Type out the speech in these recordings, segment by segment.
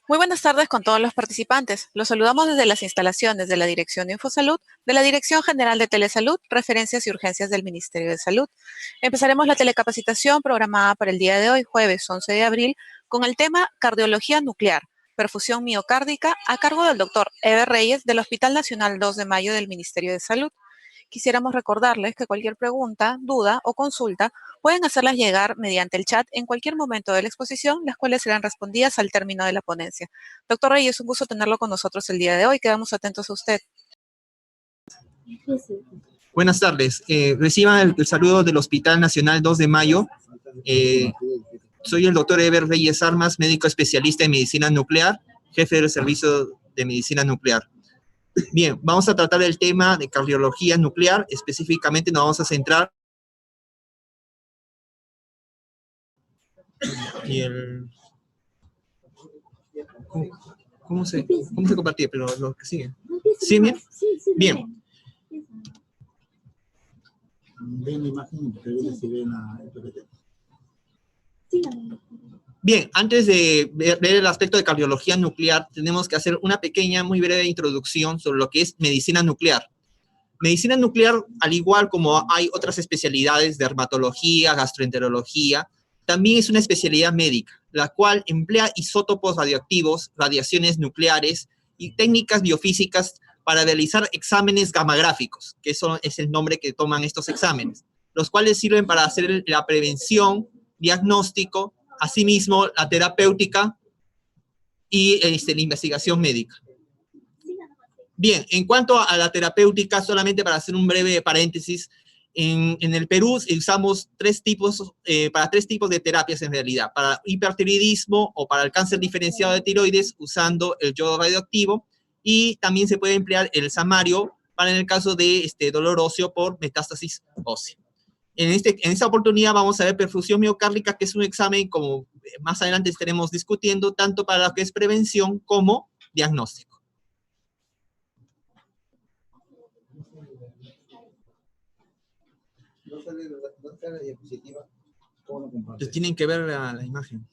Muy buenas tardes con todos los participantes. Los saludamos desde las instalaciones de la Dirección de Infosalud, de la Dirección General de Telesalud, Referencias y Urgencias del Ministerio de Salud. Empezaremos la telecapacitación programada para el día de hoy, jueves 11 de abril, con el tema Cardiología Nuclear, Perfusión Miocárdica, a cargo del doctor Eber Reyes del Hospital Nacional 2 de Mayo del Ministerio de Salud. Quisiéramos recordarles que cualquier pregunta, duda o consulta pueden hacerlas llegar mediante el chat en cualquier momento de la exposición, las cuales serán respondidas al término de la ponencia. Doctor Reyes, un gusto tenerlo con nosotros el día de hoy. Quedamos atentos a usted. Buenas tardes. Reciban el saludo del Hospital Nacional 2 de Mayo. Soy el doctor Eber Reyes Armas, médico especialista en medicina nuclear, jefe del servicio de medicina nuclear. Bien, vamos a tratar el tema de cardiología nuclear. Específicamente nos vamos a centrar y el... ¿Cómo se compartía? Pero lo que sigue. ¿Sí, bien? Bien. Ven la imagen y si ven el PPT. Bien, antes de ver el aspecto de cardiología nuclear, tenemos que hacer una pequeña, muy breve introducción sobre lo que es medicina nuclear. Medicina nuclear, al igual como hay otras especialidades, dermatología, gastroenterología, también es una especialidad médica, la cual emplea isótopos radioactivos, radiaciones nucleares y técnicas biofísicas para realizar exámenes gamagráficos, que eso es el nombre que toman estos exámenes, los cuales sirven para hacer la prevención, diagnóstico, asimismo la terapéutica y la investigación médica. Bien, en cuanto a la terapéutica, solamente para hacer un breve paréntesis, en el Perú usamos para tres tipos de terapias en realidad, para hipertiroidismo o para el cáncer diferenciado de tiroides usando el yodo radioactivo, y también se puede emplear el samario para en el caso de dolor óseo por metástasis ósea. En esta oportunidad vamos a ver perfusión miocárdica, que es un examen, como más adelante estaremos discutiendo, tanto para lo que es prevención como diagnóstico. ¿No sale la diapositiva? ¿Cómo lo compartes? Entonces tienen que ver la imagen.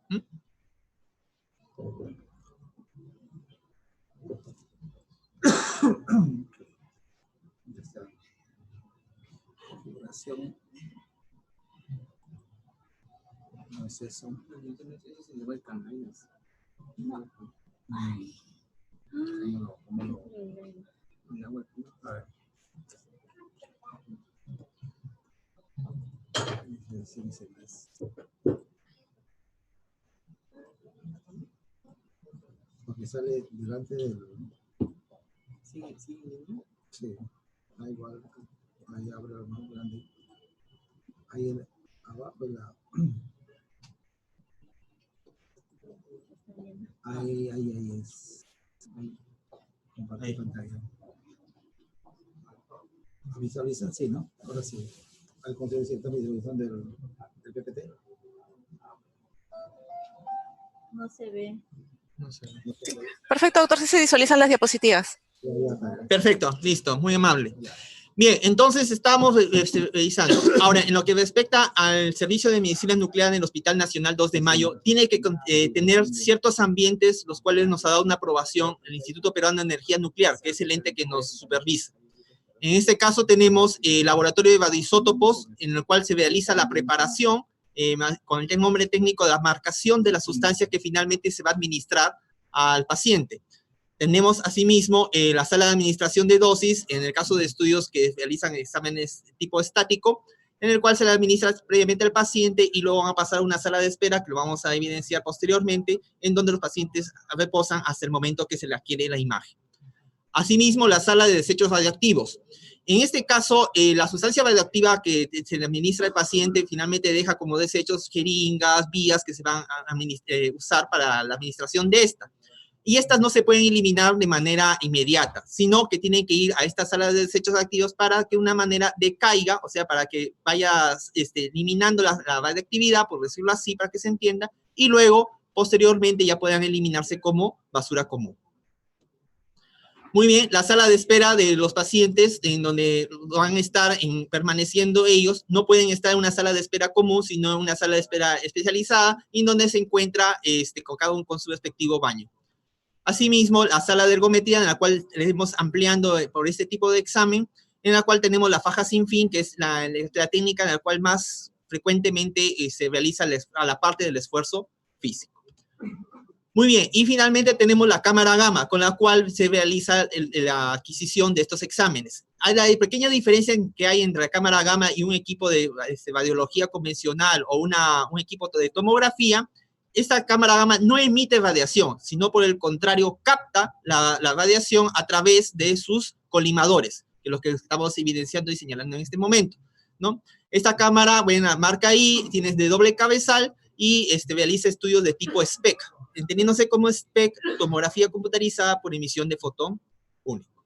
¿Mm? Ya está. Configuración. No es eso. Eso se lleva el canal. A ver. Porque sale delante del... Sí. Sí. Da igual. Ahí abre lo más grande. Ahí abajo la... Ahí es. Ahí. Compartir pantalla. ¿Visualizan? Sí, ¿no? Ahora sí. Al conseguir cierta visualización del PPT. No se ve. No sé. Perfecto, doctor, si se visualizan las diapositivas. Perfecto, listo, muy amable. Bien, entonces estamos revisando. Ahora, en lo que respecta al servicio de medicina nuclear en el Hospital Nacional 2 de Mayo, tiene que tener ciertos ambientes, los cuales nos ha dado una aprobación el Instituto Peruano de Energía Nuclear, que es el ente que nos supervisa. En este caso tenemos el laboratorio de radioisótopos, en el cual se realiza la preparación con el nombre técnico de la marcación de la sustancia que finalmente se va a administrar al paciente. Tenemos asimismo la sala de administración de dosis, en el caso de estudios que realizan exámenes tipo estático, en el cual se le administra previamente al paciente y luego van a pasar a una sala de espera que lo vamos a evidenciar posteriormente, en donde los pacientes reposan hasta el momento que se le adquiere la imagen. Asimismo, la sala de desechos radioactivos. En este caso, la sustancia radioactiva que se le administra al paciente finalmente deja como desechos jeringas, vías que se van a usar para la administración de esta. Y estas no se pueden eliminar de manera inmediata, sino que tienen que ir a esta sala de desechos activos para que de una manera decaiga, o sea, para que vayas eliminando la radioactividad, por decirlo así, para que se entienda, y luego, posteriormente, ya puedan eliminarse como basura común. Muy bien, la sala de espera de los pacientes, en donde van a estar permaneciendo ellos, no pueden estar en una sala de espera común, sino en una sala de espera especializada, en donde se encuentra con cada uno con su respectivo baño. Asimismo, la sala de ergometría, en la cual iremos ampliando por este tipo de examen, en la cual tenemos la faja sin fin, que es la técnica en la cual más frecuentemente se realiza la parte del esfuerzo físico. Muy bien, y finalmente tenemos la cámara gamma, con la cual se realiza la adquisición de estos exámenes. Hay la pequeña diferencia que hay entre la cámara gamma y un equipo de radiología convencional o un equipo de tomografía. Esta cámara gamma no emite radiación, sino por el contrario capta la radiación a través de sus colimadores, que es lo que estamos evidenciando y señalando en este momento, ¿no? Esta cámara, bueno, marca ahí, tienes de doble cabezal y realiza estudios de tipo SPEC, entendiéndose como SPEC, tomografía computarizada por emisión de fotón único.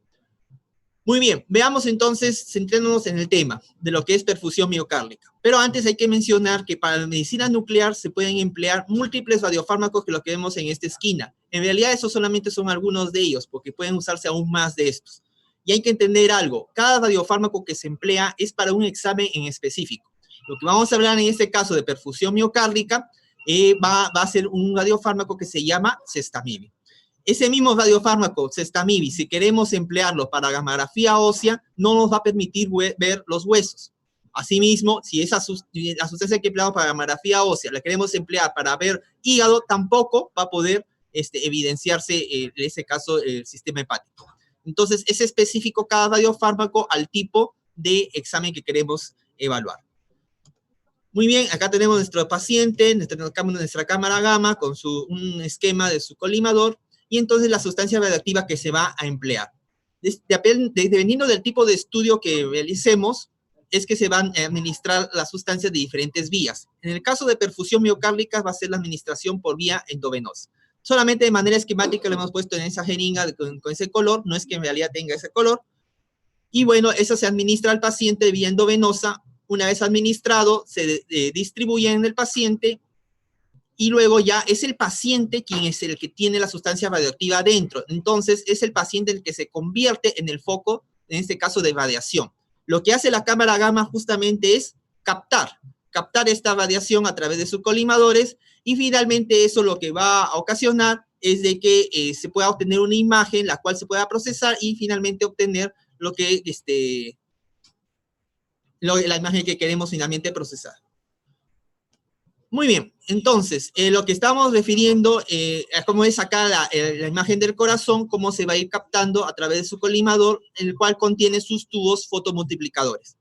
Muy bien, veamos entonces, centrémonos en el tema de lo que es perfusión miocárdica. Pero antes hay que mencionar que para la medicina nuclear se pueden emplear múltiples radiofármacos que lo que vemos en esta esquina. En realidad esos solamente son algunos de ellos, porque pueden usarse aún más de estos. Y hay que entender algo, cada radiofármaco que se emplea es para un examen en específico. Lo que vamos a hablar en este caso de perfusión miocárdica va a ser un radiofármaco que se llama Cestamivir. Ese mismo radiofármaco, Cestamivir, si queremos emplearlo para gammagrafía ósea, no nos va a permitir ver los huesos. Asimismo, si esa sustancia que empleamos para gammagrafía ósea la queremos emplear para ver hígado, tampoco va a poder evidenciarse, en ese caso, el sistema hepático. Entonces, es específico cada radiofármaco al tipo de examen que queremos evaluar. Muy bien, acá tenemos nuestro paciente, nuestra cámara gamma con un esquema de su colimador y entonces la sustancia radioactiva que se va a emplear. Dependiendo del tipo de estudio que realicemos, es que se van a administrar las sustancias de diferentes vías. En el caso de perfusión miocárdica va a ser la administración por vía endovenosa. Solamente de manera esquemática lo hemos puesto en esa jeringa con ese color, no es que en realidad tenga ese color. Y bueno, eso se administra al paciente de vía endovenosa. Una vez administrado, se distribuye en el paciente y luego ya es el paciente quien es el que tiene la sustancia radioactiva adentro. Entonces, es el paciente el que se convierte en el foco, en este caso de radiación. Lo que hace la cámara gamma justamente es captar esta radiación a través de sus colimadores y finalmente eso lo que va a ocasionar es de que se pueda obtener una imagen la cual se pueda procesar y finalmente obtener lo que la imagen que queremos finalmente procesar. Muy bien, entonces, lo que estamos refiriendo a cómo es acá la imagen del corazón, cómo se va a ir captando a través de su colimador, el cual contiene sus tubos fotomultiplicadores.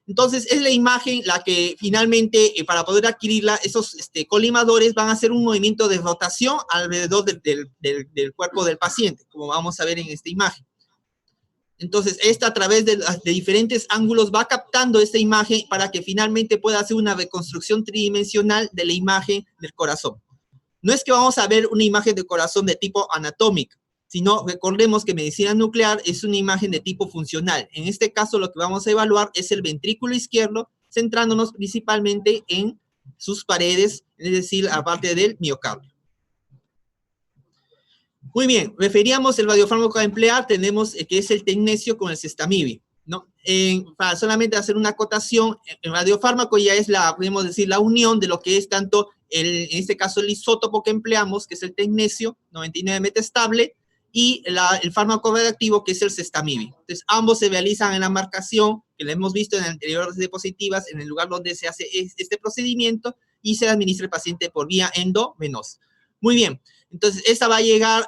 Entonces, es la imagen la que finalmente, para poder adquirirla, esos colimadores van a hacer un movimiento de rotación alrededor del cuerpo del paciente, como vamos a ver en esta imagen. Entonces, esta a través de diferentes ángulos va captando esta imagen para que finalmente pueda hacer una reconstrucción tridimensional de la imagen del corazón. No es que vamos a ver una imagen de corazón de tipo anatómico, sino recordemos que medicina nuclear es una imagen de tipo funcional. En este caso, lo que vamos a evaluar es el ventrículo izquierdo, centrándonos principalmente en sus paredes, es decir, aparte del miocardio. Muy bien, referíamos el radiofármaco a emplear, tenemos que es el tecnesio con el Cestamivir, ¿no? Para solamente hacer una acotación, el radiofármaco ya es podemos decir, la unión de lo que es tanto, en este caso, el isótopo que empleamos, que es el tecnesio, 99 metastable, y el fármaco radioactivo, que es el Cestamivir. Entonces, ambos se realizan en la marcación, que lo hemos visto en anteriores diapositivas, en el lugar donde se hace este procedimiento, y se administra al paciente por vía endovenosa. Muy bien. Entonces, esta va a llegar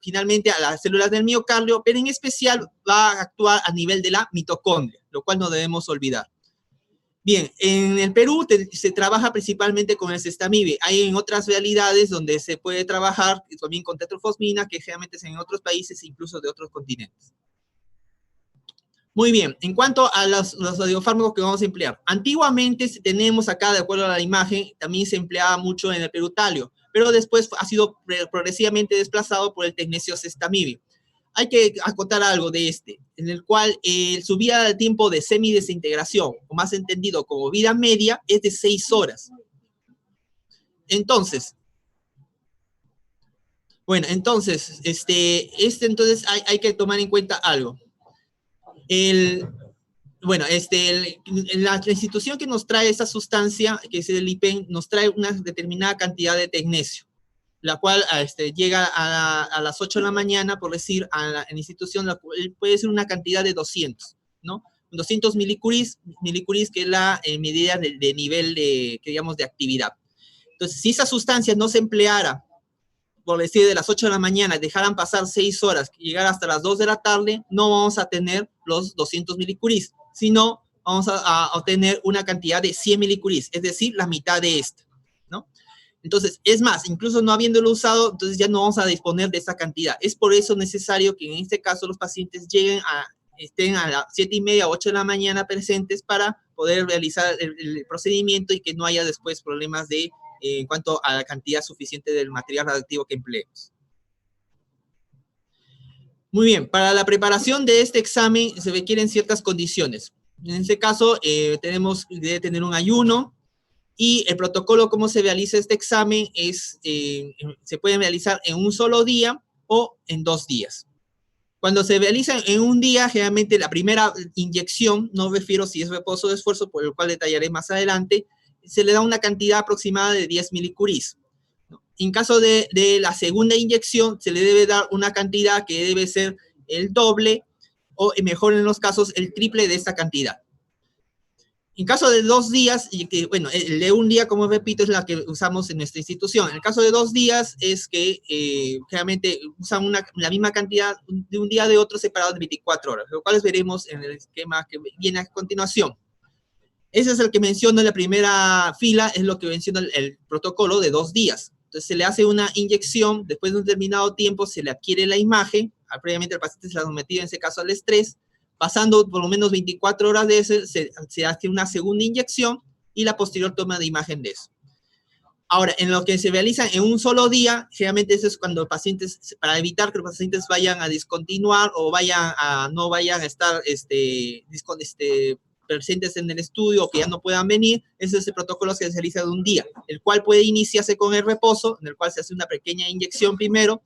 finalmente a las células del miocardio, pero en especial va a actuar a nivel de la mitocondria, lo cual no debemos olvidar. Bien, en el Perú se trabaja principalmente con el Cestamivir. Hay en otras realidades donde se puede trabajar también con tetrofosmina, que generalmente es en otros países, incluso de otros continentes. Muy bien, en cuanto a los radiofármacos que vamos a emplear. Antiguamente tenemos acá, de acuerdo a la imagen, también se empleaba mucho en el perutalio, pero después ha sido progresivamente desplazado por el tecnesio Cestamivir. Hay que acotar algo de en el cual su vía de tiempo de semidesintegración, o más entendido como vida media, es de 6 horas. Entonces, Bueno, entonces, entonces hay que tomar en cuenta algo. Bueno, la institución que nos trae esta sustancia, que es el IPEN, nos trae una determinada cantidad de tecnesio, la cual llega a las 8 de la mañana, por decir, a la institución, puede ser una cantidad de 200, ¿no? 200 milicuris, que es la medida de nivel de, que digamos, de actividad. Entonces, si esa sustancia no se empleara, por decir, de las 8 de la mañana, dejaran pasar 6 horas, llegar hasta las 2 de la tarde, no vamos a tener los 200 milicuris, sino vamos a obtener una cantidad de 100 milicuris, es decir, la mitad de esta, ¿no? Entonces, es más, incluso no habiéndolo usado, entonces ya no vamos a disponer de esa cantidad. Es por eso necesario que en este caso los pacientes estén a las 7:30, 8 de la mañana presentes para poder realizar el procedimiento y que no haya después problemas en cuanto a la cantidad suficiente del material radioactivo que empleemos. Muy bien, para la preparación de este examen se requieren ciertas condiciones. En este caso, debe tener un ayuno, y el protocolo, cómo se realiza este examen, se puede realizar en un solo día o en 2 días. Cuando se realiza en un día, generalmente la primera inyección, no refiero si es reposo o esfuerzo, por el cual detallaré más adelante, se le da una cantidad aproximada de 10 milicuris. En caso de la segunda inyección, se le debe dar una cantidad que debe ser el doble, o mejor en los casos, el triple de esta cantidad. En caso de 2 días, y que, bueno, el de un día, como repito, es la que usamos en nuestra institución. En el caso de 2 días, es que generalmente usan la misma cantidad de un día de otro separado de 24 horas, lo cual veremos en el esquema que viene a continuación. Ese es el que menciono en la primera fila, es lo que menciona el protocolo de 2 días. Entonces, se le hace una inyección, después de un determinado tiempo se le adquiere la imagen, previamente el paciente se la ha sometido, en ese caso, al estrés. Pasando por lo menos 24 horas de eso, se hace una segunda inyección y la posterior toma de imagen de eso. Ahora, en lo que se realiza en un solo día, generalmente eso es cuando pacientes, para evitar que los pacientes vayan a discontinuar o no vayan a estar presentes en el estudio o que ya no puedan venir, ese es el protocolo que se realiza de un día, el cual puede iniciarse con el reposo, en el cual se hace una pequeña inyección primero,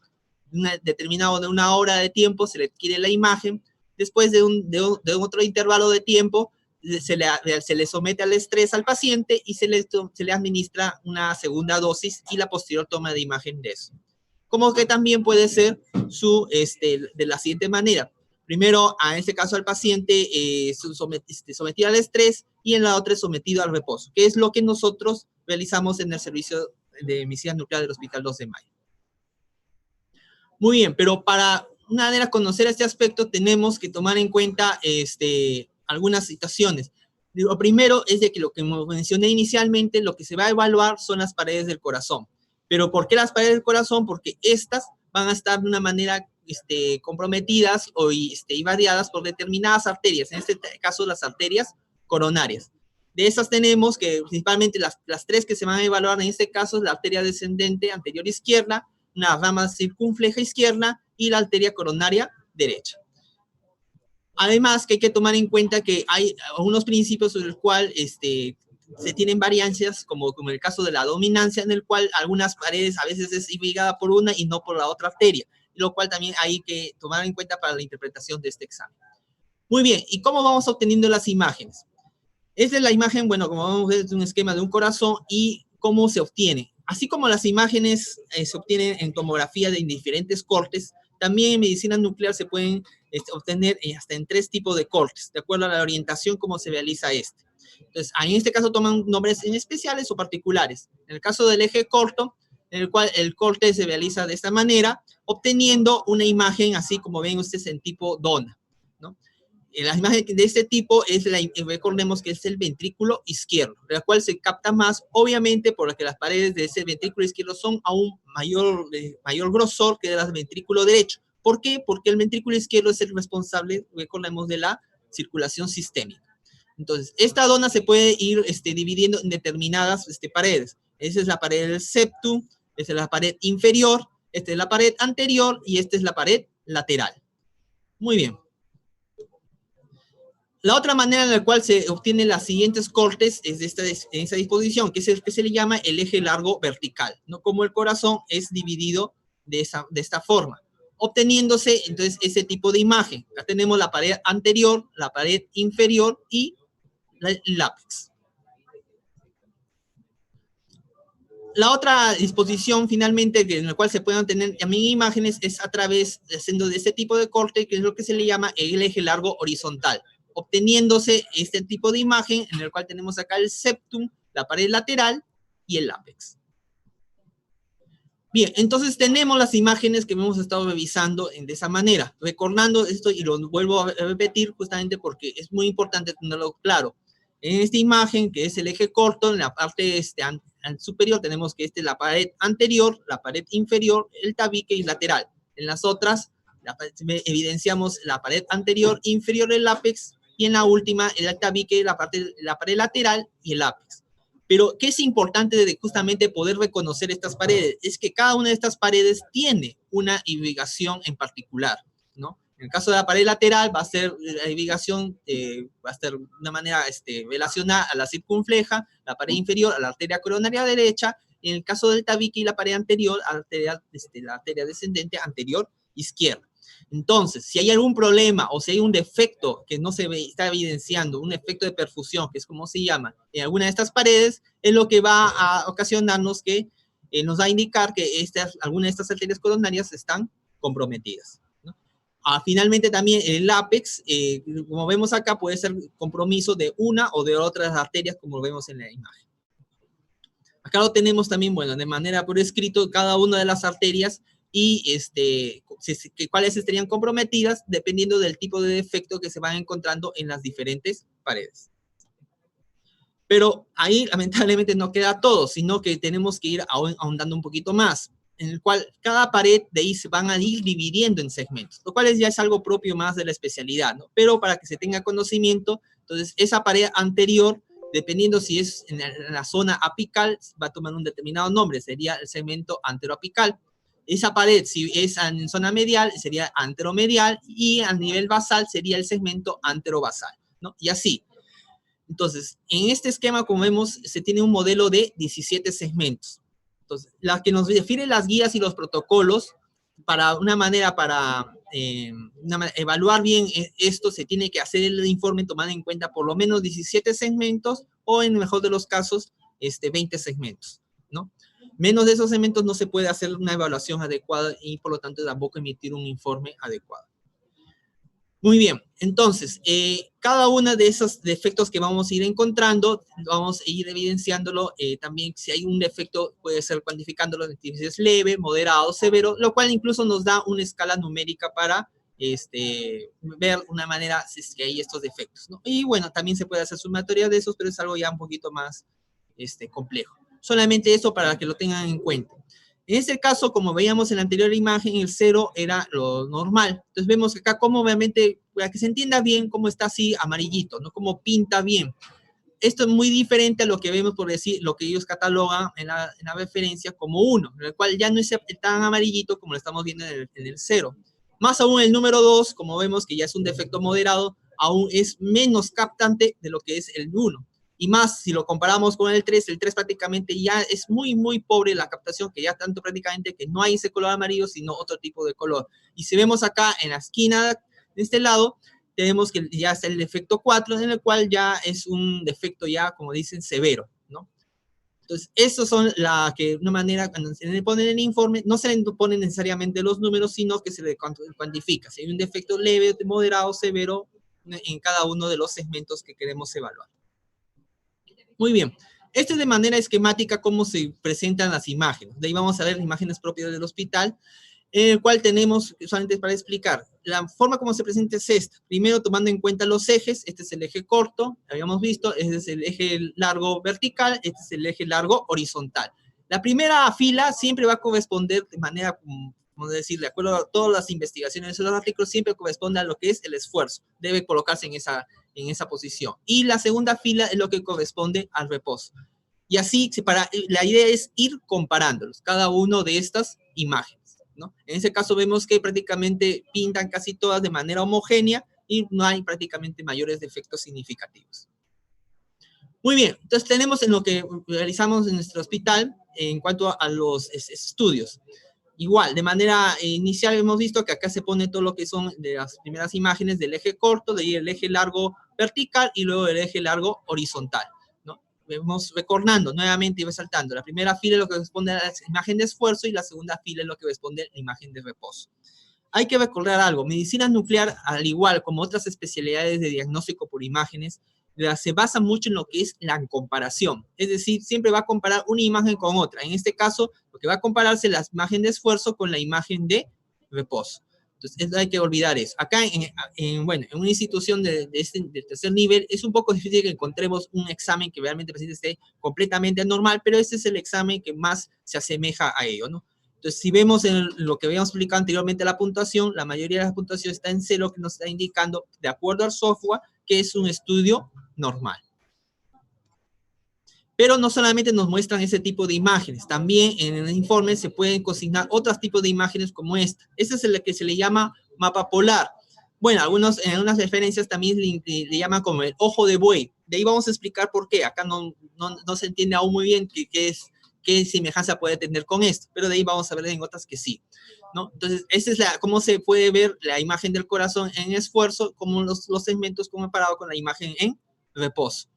determinado de 1 hora de tiempo, se le adquiere la imagen. Después de otro intervalo de tiempo, se le somete al estrés al paciente y se le administra una segunda dosis y la posterior toma de imagen de eso. Como que también puede ser de la siguiente manera. Primero, en este caso, al paciente sometido al estrés y en la otra sometido al reposo, que es lo que nosotros realizamos en el servicio de medicina nuclear del Hospital 2 de Mayo. Muy bien, pero para una manera de conocer este aspecto, tenemos que tomar en cuenta algunas situaciones. Lo primero es de que lo que mencioné inicialmente, lo que se va a evaluar son las paredes del corazón. ¿Pero por qué las paredes del corazón? Porque estas van a estar de una manera comprometidas o irradiadas por determinadas arterias, en este caso las arterias coronarias. De esas tenemos que principalmente las 3 que se van a evaluar en este caso es la arteria descendente anterior izquierda, una rama circunfleja izquierda y la arteria coronaria derecha. Además, que hay que tomar en cuenta que hay algunos principios sobre el cual se tienen variancias, como en el caso de la dominancia, en el cual algunas paredes a veces es irrigada por una y no por la otra arteria, lo cual también hay que tomar en cuenta para la interpretación de este examen. Muy bien, ¿y cómo vamos obteniendo las imágenes? Esta es la imagen, bueno, como vamos a ver, es un esquema de un corazón y cómo se obtiene. Así como las imágenes se obtienen en tomografía de diferentes cortes, también en medicina nuclear se pueden obtener hasta en 3 tipos de cortes, de acuerdo a la orientación cómo se realiza Entonces, en este caso toman nombres en especiales o particulares. En el caso del eje corto, en el cual el corte se realiza de esta manera, obteniendo una imagen así como ven ustedes en tipo dona, ¿no? La imagen de este tipo recordemos que es el ventrículo izquierdo, de la cual se capta más, obviamente, porque las paredes de ese ventrículo izquierdo son aún mayor grosor que de las del ventrículo derecho. ¿Por qué? Porque el ventrículo izquierdo es el responsable, recordemos, de la circulación sistémica. Entonces, esta dona se puede ir dividiendo en determinadas paredes. Esa es la pared del septum, esta es la pared inferior, esta es la pared anterior y esta es la pared lateral. Muy bien. La otra manera en la cual se obtienen las siguientes cortes es en esta disposición, que es el que se le llama el eje largo vertical, ¿no? Como el corazón es dividido de esta forma, obteniéndose entonces ese tipo de imagen. Acá tenemos la pared anterior, la pared inferior y el ápex. La otra disposición finalmente en la cual se pueden obtener también imágenes es a través haciendo de este tipo de corte, que es lo que se le llama el eje largo horizontal, obteniéndose este tipo de imagen en el cual tenemos acá el septum, la pared lateral y el ápex. Bien, entonces tenemos las imágenes que hemos estado revisando de esa manera. Recordando esto, y lo vuelvo a repetir justamente porque es muy importante tenerlo claro. En esta imagen, que es el eje corto, en la parte superior tenemos que la pared anterior, la pared inferior, el tabique y lateral. En las otras, evidenciamos la pared anterior, inferior, el ápex, y en la última, el tabique, la pared lateral y el ápex. Pero, ¿qué es importante de justamente poder reconocer estas paredes? Es que cada una de estas paredes tiene una irrigación en particular, ¿no? En el caso de la pared lateral, va a ser la irrigación, va a ser de una manera relacionada a la circunfleja, la pared inferior a la arteria coronaria derecha, en el caso del tabique y la pared anterior, a la arteria descendente anterior izquierda. Entonces, si hay algún problema o si hay un defecto que no se está evidenciando, un efecto de perfusión, que es como se llama, en alguna de estas paredes, es lo que va a ocasionarnos que nos va a indicar que algunas de estas arterias coronarias están comprometidas, ¿no? Finalmente también el ápex, como vemos acá, puede ser compromiso de una o de otras arterias, como lo vemos en la imagen. Acá lo tenemos también, bueno, de manera por escrito, cada una de las arterias y cuáles estarían comprometidas dependiendo del tipo de defecto que se van encontrando en las diferentes paredes. Pero ahí lamentablemente no queda todo, sino que tenemos que ir ahondando un poquito más, en el cual cada pared de ahí se van a ir dividiendo en segmentos, lo cual ya es algo propio más de la especialidad, ¿no? Pero para que se tenga conocimiento, entonces esa pared anterior, dependiendo si es en la zona apical, va a tomar un determinado nombre, sería el segmento anteroapical. Esa pared, si es en zona medial, sería anteromedial, y a nivel basal sería el segmento anterobasal, ¿no? Y así. Entonces, en este esquema, como vemos, se tiene un modelo de 17 segmentos. Entonces, la que nos define las guías y los protocolos, para evaluar bien esto, se tiene que hacer el informe tomando en cuenta por lo menos 17 segmentos, o en el mejor de los casos, 20 segmentos, ¿no? Menos de esos segmentos no se puede hacer una evaluación adecuada y por lo tanto tampoco emitir un informe adecuado. Muy bien, entonces, cada uno de esos defectos que vamos a ir encontrando, vamos a ir evidenciándolo. También si hay un defecto, puede ser cuantificándolo si es leve, moderado, severo, lo cual incluso nos da una escala numérica para ver una manera si es que hay estos defectos, ¿no? Y bueno, también se puede hacer sumatoria de esos, pero es algo ya un poquito más complejo. Solamente eso para que lo tengan en cuenta. En este caso, como veíamos en la anterior imagen, el 0 era lo normal. Entonces vemos acá cómo obviamente, para que se entienda bien, cómo está así amarillito, ¿no? Cómo pinta bien. Esto es muy diferente a lo que vemos, por decir, lo que ellos catalogan en la referencia como 1, en el cual ya no es tan amarillito como lo estamos viendo en el 0. Más aún el número 2, como vemos que ya es un defecto moderado, aún es menos captante de lo que es el 1. Y más, si lo comparamos con el 3 prácticamente ya es muy, muy pobre la captación, que ya tanto prácticamente que no hay ese color amarillo, sino otro tipo de color. Y si vemos acá en la esquina de este lado, tenemos que ya está el defecto 4, en el cual ya es un defecto ya, como dicen, severo, ¿no? Entonces, estos son la que, de una manera, cuando se le pone el informe, no se le ponen necesariamente los números, sino que se le cuantifica. Si hay un defecto leve, moderado, severo, en cada uno de los segmentos que queremos evaluar. Muy bien. Esto es de manera esquemática cómo se presentan las imágenes. De ahí vamos a ver imágenes propias del hospital, en el cual tenemos, solamente para explicar, la forma como se presenta es esta. Primero, tomando en cuenta los ejes, este es el eje corto, habíamos visto, este es el eje largo vertical, este es el eje largo horizontal. La primera fila siempre va a corresponder de manera, como decir, de acuerdo a todas las investigaciones de los artículos, siempre corresponde a lo que es el esfuerzo. Debe colocarse en esa posición. Y la segunda fila es lo que corresponde al reposo. Y así, la idea es ir comparándolos, cada uno de estas imágenes, ¿no? En ese caso vemos que prácticamente pintan casi todas de manera homogénea y no hay prácticamente mayores defectos significativos. Muy bien, entonces tenemos en lo que realizamos en nuestro hospital en cuanto a los estudios. Igual, de manera inicial hemos visto que acá se pone todo lo que son de las primeras imágenes del eje corto, de ahí el eje largo vertical y luego el eje largo horizontal, ¿no? Vamos recordando nuevamente y resaltando. La primera fila es lo que corresponde a la imagen de esfuerzo y la segunda fila es lo que corresponde a la imagen de reposo. Hay que recordar algo, medicina nuclear, al igual como otras especialidades de diagnóstico por imágenes, se basa mucho en lo que es la comparación. Es decir, siempre va a comparar una imagen con otra. En este caso, lo que va a compararse es la imagen de esfuerzo con la imagen de reposo. Entonces, hay que olvidar eso. Acá, en una institución de tercer nivel, es un poco difícil que encontremos un examen que realmente el paciente esté completamente anormal, pero este es el examen que más se asemeja a ello, ¿no? Entonces, si vemos en lo que habíamos explicado anteriormente, la puntuación, la mayoría de las puntuaciones está en cero, que nos está indicando, de acuerdo al software, que es un estudio normal. Pero no solamente nos muestran ese tipo de imágenes, también en el informe se pueden consignar otros tipos de imágenes como esta. Este es el que se le llama mapa polar. Bueno, en algunas referencias también le llaman como el ojo de buey. De ahí vamos a explicar por qué. Acá no se entiende aún muy bien qué semejanza puede tener con esto, pero de ahí vamos a ver en otras que sí, ¿no? Entonces, esa es cómo se puede ver la imagen del corazón en esfuerzo, como los segmentos comparados con la imagen en reposo.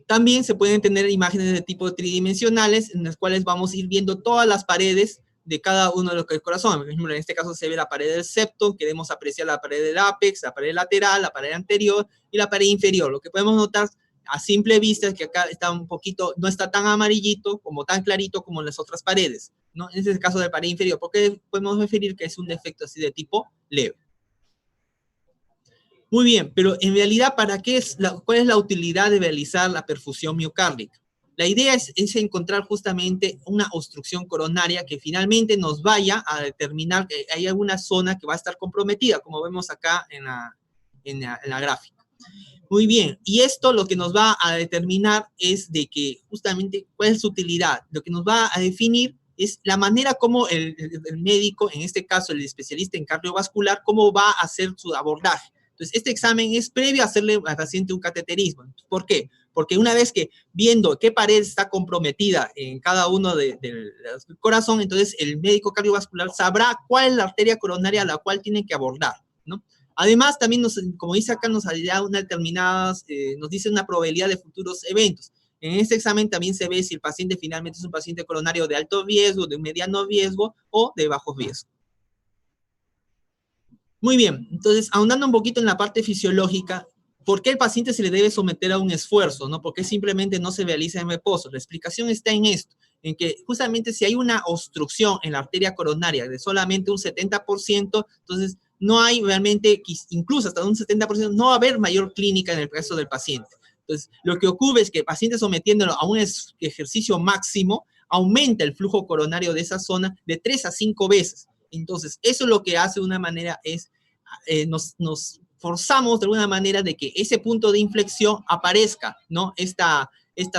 También se pueden tener imágenes de tipo tridimensionales en las cuales vamos a ir viendo todas las paredes de cada uno de los del corazón. Por ejemplo, en este caso se ve la pared del septo, queremos apreciar la pared del ápex, la pared lateral, la pared anterior y la pared inferior. Lo que podemos notar a simple vista es que acá está un poquito, no está tan amarillito, como tan clarito como en las otras paredes, ¿no? En este caso de pared inferior, porque podemos referir que es un defecto así de tipo leve. Muy bien, pero en realidad, ¿cuál es la utilidad de realizar la perfusión miocárdica? La idea es encontrar justamente una obstrucción coronaria que finalmente nos vaya a determinar que hay alguna zona que va a estar comprometida, como vemos acá en la gráfica. Muy bien, y esto lo que nos va a determinar es de que justamente cuál es su utilidad. Lo que nos va a definir es la manera como el médico, en este caso el especialista en cardiovascular, cómo va a hacer su abordaje. Entonces, este examen es previo a hacerle al paciente un cateterismo. ¿Por qué? Porque una vez que viendo qué pared está comprometida en cada uno del corazón, entonces el médico cardiovascular sabrá cuál es la arteria coronaria a la cual tiene que abordar, ¿no? Además, también como dice acá, nos dice una probabilidad de futuros eventos. En este examen también se ve si el paciente finalmente es un paciente coronario de alto riesgo, de mediano riesgo o de bajo riesgo. Muy bien, entonces, ahondando un poquito en la parte fisiológica, ¿por qué el paciente se le debe someter a un esfuerzo? ¿No? ¿Por qué simplemente no se realiza en reposo? La explicación está en esto, en que justamente si hay una obstrucción en la arteria coronaria de solamente un 70%, entonces no hay realmente, incluso hasta un 70%, no va a haber mayor clínica en el caso del paciente. Entonces, lo que ocurre es que el paciente sometiéndolo a un ejercicio máximo, aumenta el flujo coronario de esa zona de 3 a 5 veces. Entonces, eso lo que hace de una manera es, nos forzamos de alguna manera de que ese punto de inflexión aparezca, ¿no? Esta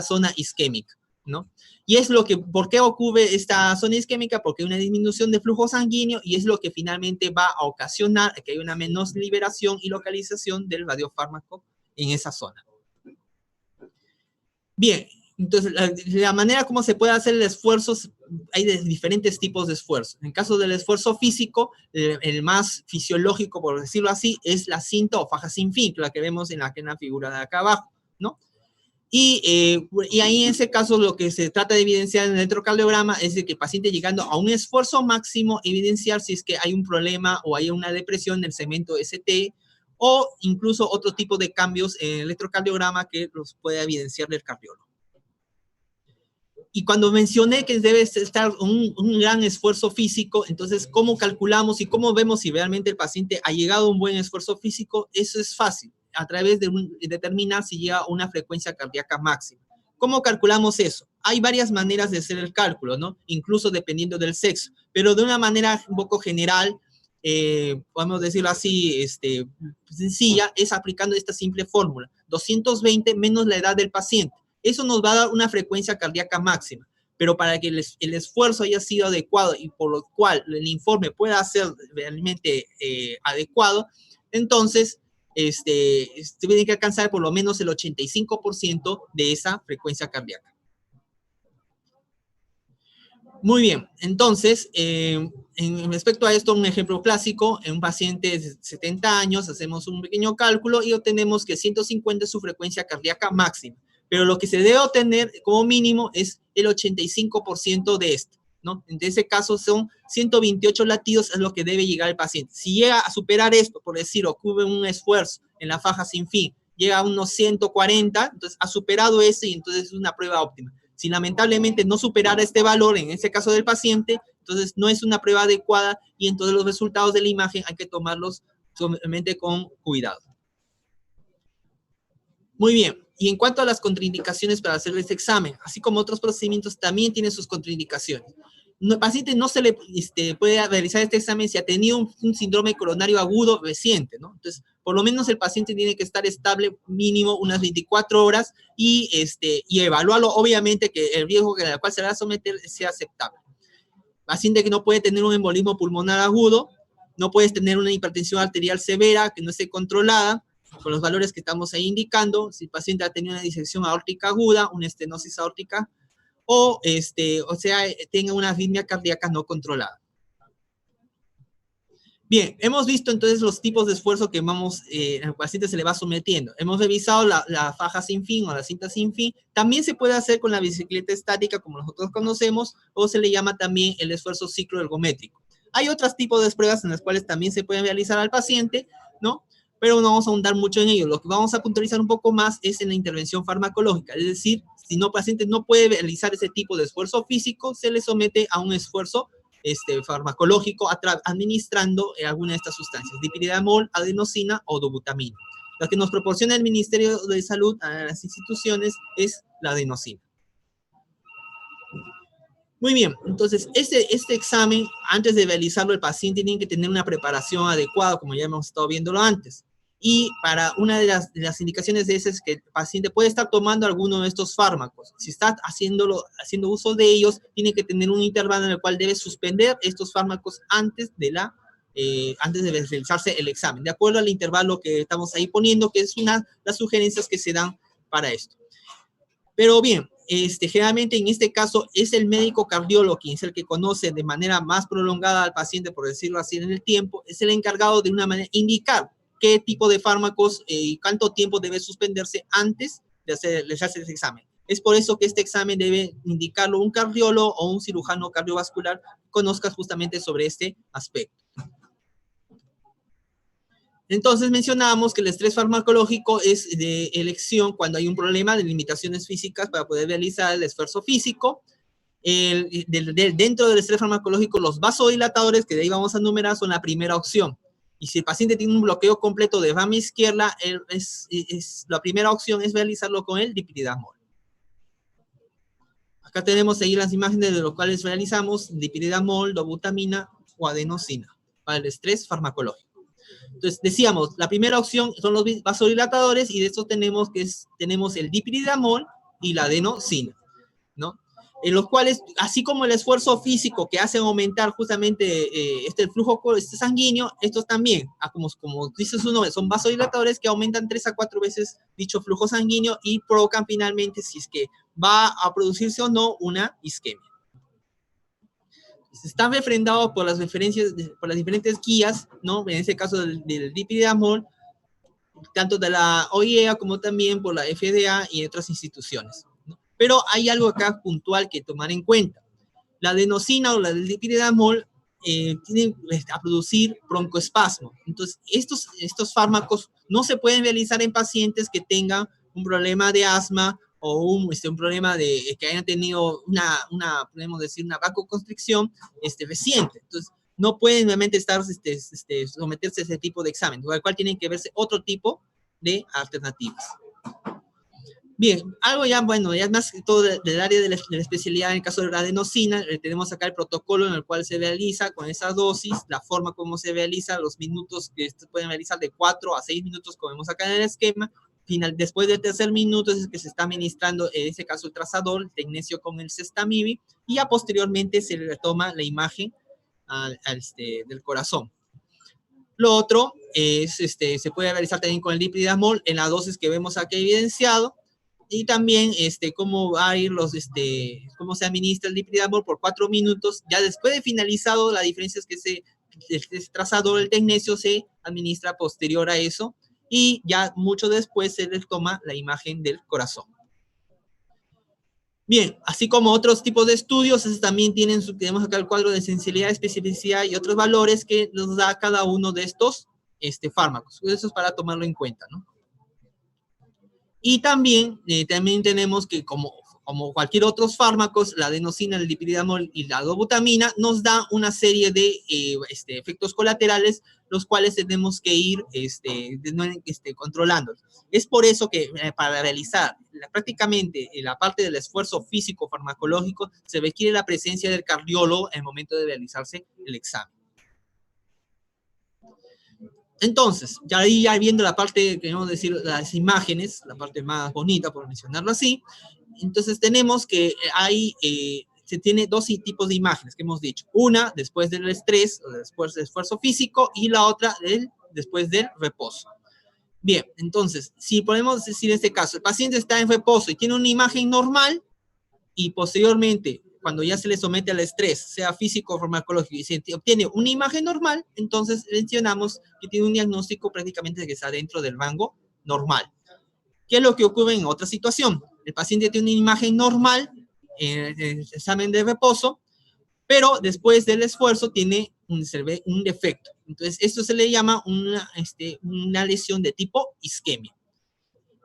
zona isquémica, ¿no? Y es ¿por qué ocurre esta zona isquémica? Porque hay una disminución de flujo sanguíneo y es lo que finalmente va a ocasionar que haya una menor liberación y localización del radiofármaco en esa zona. Bien, entonces la manera como se puede hacer el esfuerzo, hay diferentes tipos de esfuerzo. En caso del esfuerzo físico, el más fisiológico, por decirlo así, es la cinta o faja sin fin, la que vemos en la figura de acá abajo, ¿no? Y ahí en ese caso lo que se trata de evidenciar en el electrocardiograma es de que el paciente llegando a un esfuerzo máximo, evidenciar si es que hay un problema o hay una depresión en el segmento ST o incluso otro tipo de cambios en el electrocardiograma que los puede evidenciar el cardiólogo. Y cuando mencioné que debe estar un gran esfuerzo físico, entonces, ¿cómo calculamos y cómo vemos si realmente el paciente ha llegado a un buen esfuerzo físico? Eso es fácil, a través de determinar si llega a una frecuencia cardíaca máxima. ¿Cómo calculamos eso? Hay varias maneras de hacer el cálculo, ¿no? Incluso dependiendo del sexo, pero de una manera un poco general, podemos decirlo así, sencilla, es aplicando esta simple fórmula. 220 menos la edad del paciente. Eso nos va a dar una frecuencia cardíaca máxima, pero para que el esfuerzo haya sido adecuado y por lo cual el informe pueda ser realmente adecuado, entonces tiene que alcanzar por lo menos el 85% de esa frecuencia cardíaca. Muy bien, entonces, en respecto a esto, un ejemplo clásico, en un paciente de 70 años, hacemos un pequeño cálculo y obtenemos que 150 es su frecuencia cardíaca máxima, pero lo que se debe obtener como mínimo es el 85% de esto, ¿no? En ese caso son 128 latidos, es lo que debe llegar el paciente. Si llega a superar esto, por decir, ocurre un esfuerzo en la faja sin fin, llega a unos 140, entonces ha superado ese y entonces es una prueba óptima. Si lamentablemente no superara este valor, en este caso del paciente, entonces no es una prueba adecuada y entonces los resultados de la imagen hay que tomarlos solamente con cuidado. Muy bien, y en cuanto a las contraindicaciones para hacer este examen, así como otros procedimientos, también tienen sus contraindicaciones. Al paciente no se le puede realizar este examen si ha tenido un síndrome coronario agudo reciente, ¿no? Entonces, por lo menos el paciente tiene que estar estable mínimo unas 24 horas y evaluarlo, obviamente, que el riesgo al cual se va a someter sea aceptable. Paciente que no puede tener un embolismo pulmonar agudo, no puedes tener una hipertensión arterial severa que no esté controlada, con los valores que estamos ahí indicando, si el paciente ha tenido una disección aórtica aguda, una estenosis aórtica, o sea, tenga una arritmia cardíaca no controlada. Bien, hemos visto entonces los tipos de esfuerzo que al paciente se le va sometiendo. Hemos revisado la faja sin fin o la cinta sin fin. También se puede hacer con la bicicleta estática, como nosotros conocemos, o se le llama también el esfuerzo cicloergométrico. Hay otros tipos de pruebas en las cuales también se pueden realizar al paciente, ¿no? Pero no vamos a ahondar mucho en ello. Lo que vamos a puntualizar un poco más es en la intervención farmacológica, es decir, si el paciente no puede realizar ese tipo de esfuerzo físico, se le somete a un esfuerzo farmacológico administrando alguna de estas sustancias, dipridamol, adenosina o dobutamina. Lo que nos proporciona el Ministerio de Salud a las instituciones es la adenosina. Muy bien, entonces este examen, antes de realizarlo, el paciente tiene que tener una preparación adecuada, como ya hemos estado viéndolo antes. Y para una de las indicaciones de esas es que el paciente puede estar tomando alguno de estos fármacos. Si está haciendo uso de ellos, tiene que tener un intervalo en el cual debe suspender estos fármacos antes de realizarse el examen, de acuerdo al intervalo que estamos ahí poniendo, que es las sugerencias que se dan para esto. Pero bien, generalmente en este caso es el médico cardiólogo quien es el que conoce de manera más prolongada al paciente, por decirlo así, en el tiempo, es el encargado de una manera indicar qué tipo de fármacos y cuánto tiempo debe suspenderse antes de hacerse ese examen. Es por eso que este examen debe indicarlo un cardiólogo o un cirujano cardiovascular que conozca justamente sobre este aspecto. Entonces mencionábamos que el estrés farmacológico es de elección cuando hay un problema de limitaciones físicas para poder realizar el esfuerzo físico. Dentro del estrés farmacológico, los vasodilatadores, que de ahí vamos a enumerar, son la primera opción. Y si el paciente tiene un bloqueo completo de rama izquierda, la primera opción es realizarlo con el dipridamol. Acá tenemos ahí las imágenes de los cuales realizamos dipridamol, dobutamina o adenosina para el estrés farmacológico. Entonces, decíamos, la primera opción son los vasodilatadores y de estos tenemos el dipridamol y la adenosina, ¿no? En los cuales, así como el esfuerzo físico que hace aumentar justamente el flujo sanguíneo, estos también, como dice su nombre, son vasodilatadores que aumentan 3 a 4 veces dicho flujo sanguíneo y provocan finalmente, si es que va a producirse o no, una isquemia. Están refrendados por las diferentes guías, ¿no? En este caso del dipridamol, tanto de la OIEA como también por la FDA y otras instituciones, ¿no? Pero hay algo acá puntual que tomar en cuenta. La adenosina o la del dipridamol tienen a producir broncoespasmo. Entonces, estos fármacos no se pueden realizar en pacientes que tengan un problema de asma o un problema de que hayan tenido podemos decir, una vasoconstricción reciente. Entonces, no pueden realmente someterse a ese tipo de examen, con el cual tienen que verse otro tipo de alternativas. Bien, algo ya, bueno, ya más que todo del área de la especialidad, en el caso de la adenosina, tenemos acá el protocolo en el cual se realiza con esa dosis, la forma como se realiza, los minutos que se pueden realizar de 4 a 6 minutos, como vemos acá en el esquema. Después del tercer minuto es que se está administrando, en este caso, el trazador, el tecnecio con el cestamivir, y ya posteriormente se le toma la imagen del corazón. Lo otro es, se puede realizar también con el dipridamol en la dosis que vemos aquí evidenciado, y también cómo va a ir cómo se administra el dipridamol por 4 minutos. Ya después de finalizado, la diferencia es que ese trazador del tecnecio se administra posterior a eso, y ya mucho después se les toma la imagen del corazón. Bien, así como otros tipos de estudios, también tenemos acá el cuadro de sensibilidad, especificidad y otros valores que nos da cada uno de estos fármacos. Eso es para tomarlo en cuenta, ¿no? Y también tenemos que, como cualquier otros fármacos, la adenosina, el dipridamol y la dobutamina nos da una serie de efectos colaterales, los cuales tenemos que ir controlando. Es por eso que para realizar prácticamente la parte del esfuerzo físico farmacológico se requiere la presencia del cardiólogo en el momento de realizarse el examen. Entonces, ya viendo la parte, queremos decir, las imágenes, la parte más bonita, por mencionarlo así, entonces tenemos que se tiene dos tipos de imágenes que hemos dicho. Una después del estrés, o después del esfuerzo físico, y la otra después del reposo. Bien, entonces, si podemos decir en este caso, el paciente está en reposo y tiene una imagen normal, y posteriormente, cuando ya se le somete al estrés, sea físico o farmacológico, y se obtiene una imagen normal, entonces mencionamos que tiene un diagnóstico prácticamente que está dentro del rango normal. ¿Qué es lo que ocurre en otra situación? El paciente tiene una imagen normal en el examen de reposo, pero después del esfuerzo se ve un defecto. Entonces, esto se le llama una lesión de tipo isquemia.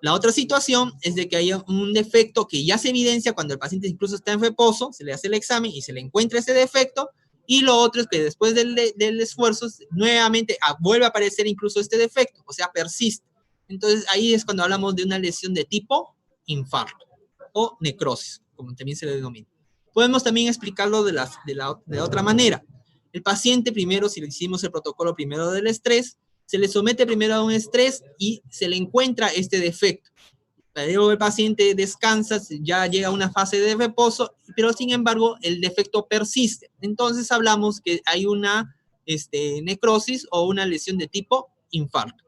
La otra situación es de que haya un defecto que ya se evidencia cuando el paciente incluso está en reposo, se le hace el examen y se le encuentra ese defecto, y lo otro es que después del esfuerzo nuevamente vuelve a aparecer incluso este defecto, o sea, persiste. Entonces ahí es cuando hablamos de una lesión de tipo infarto o necrosis, como también se le denomina. Podemos también explicarlo de otra manera. El paciente primero, si le hicimos el protocolo primero del estrés, se le somete primero a un estrés y se le encuentra este defecto. Luego el paciente descansa, ya llega a una fase de reposo, pero sin embargo el defecto persiste. Entonces hablamos que hay una necrosis o una lesión de tipo infarto.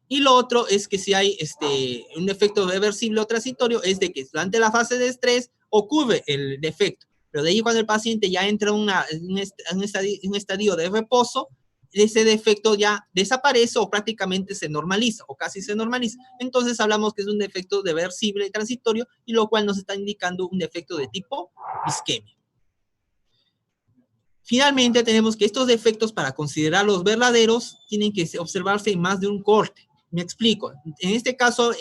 Y lo otro es que si hay un defecto reversible o transitorio, es de que durante la fase de estrés ocurre el defecto, pero de ahí cuando el paciente ya entra en un estadio de reposo, ese defecto ya desaparece o prácticamente se normaliza o casi se normaliza. Entonces hablamos que es un defecto reversible y transitorio, y lo cual nos está indicando un defecto de tipo isquemia. Finalmente tenemos que estos defectos, para considerarlos verdaderos, tienen que observarse en más de un corte. Me explico. En este caso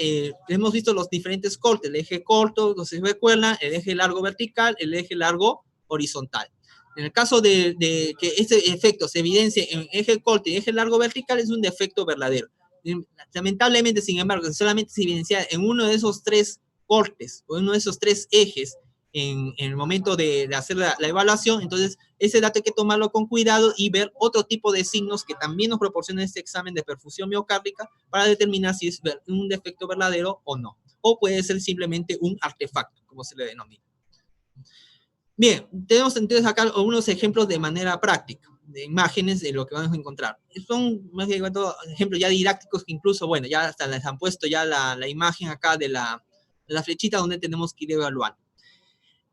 hemos visto los diferentes cortes, el eje corto, no se recuerdan, el eje largo vertical, el eje largo horizontal. En el caso de que este efecto se evidencie en eje corto y eje largo vertical, es un defecto verdadero. Lamentablemente, sin embargo, solamente se evidencia en uno de esos tres cortes o en uno de esos tres ejes en el momento de hacer la evaluación. Entonces, ese dato hay que tomarlo con cuidado y ver otro tipo de signos que también nos proporciona este examen de perfusión miocárdica para determinar si es un defecto verdadero o no. O puede ser simplemente un artefacto, como se le denomina. Bien, tenemos entonces acá algunos ejemplos de manera práctica, de imágenes de lo que vamos a encontrar. Son más que ejemplos ya didácticos que incluso, bueno, ya hasta les han puesto ya la imagen acá de la flechita donde tenemos que ir evaluando.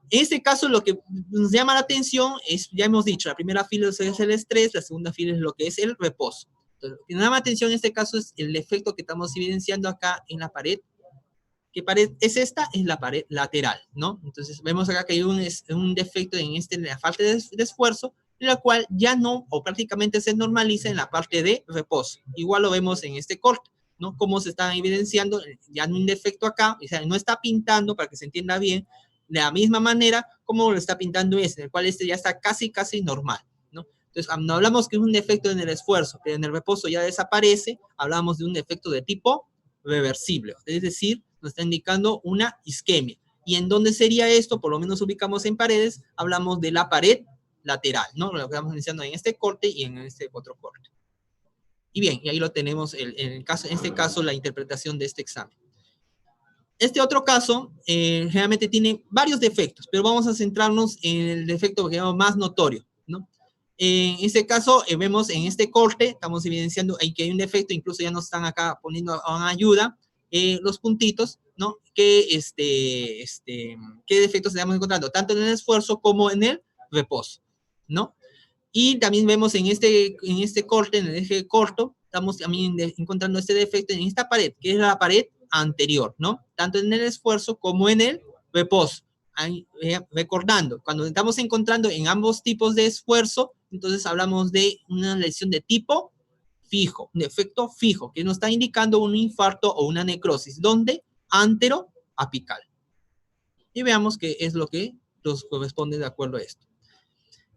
En este caso, lo que nos llama la atención es, ya hemos dicho, la primera fila es el estrés, la segunda fila es lo que es el reposo. Entonces, lo que nos llama la atención en este caso es el efecto que estamos evidenciando acá en la pared. ¿Qué pared es esta? Es la pared lateral, ¿no? Entonces vemos acá que hay un defecto en la falta de esfuerzo, la cual ya no, o prácticamente se normaliza en la parte de reposo. Igual lo vemos en este corte, ¿no? Cómo se está evidenciando ya un defecto acá, o sea, no está pintando, para que se entienda bien, de la misma manera como lo está pintando en el cual ya está casi normal, ¿no? Entonces, cuando hablamos que es un defecto en el esfuerzo, pero en el reposo ya desaparece, hablamos de un defecto de tipo reversible, es decir, nos está indicando una isquemia. ¿Y en dónde sería esto? Por lo menos ubicamos en paredes, hablamos de la pared lateral, ¿no? Lo que estamos iniciando en este corte y en este otro corte. Y bien, y ahí lo tenemos, en este caso, la interpretación de este examen. Este otro caso realmente tiene varios defectos, pero vamos a centrarnos en el defecto que llamamos más notorio, ¿no? En este caso, vemos en este corte, estamos evidenciando que hay un defecto, incluso ya nos están acá poniendo una ayuda, los puntitos, ¿no? ¿Qué defectos estamos encontrando? Tanto en el esfuerzo como en el reposo, ¿no? Y también vemos en este corte, en el eje corto, estamos también encontrando este defecto en esta pared, que es la pared anterior, ¿no? Tanto en el esfuerzo como en el reposo. Ahí, recordando, cuando estamos encontrando en ambos tipos de esfuerzo, entonces hablamos de una lesión de tipo fijo, un defecto fijo, que nos está indicando un infarto o una necrosis. ¿Dónde? Anteroapical. Y veamos qué es lo que nos corresponde de acuerdo a esto.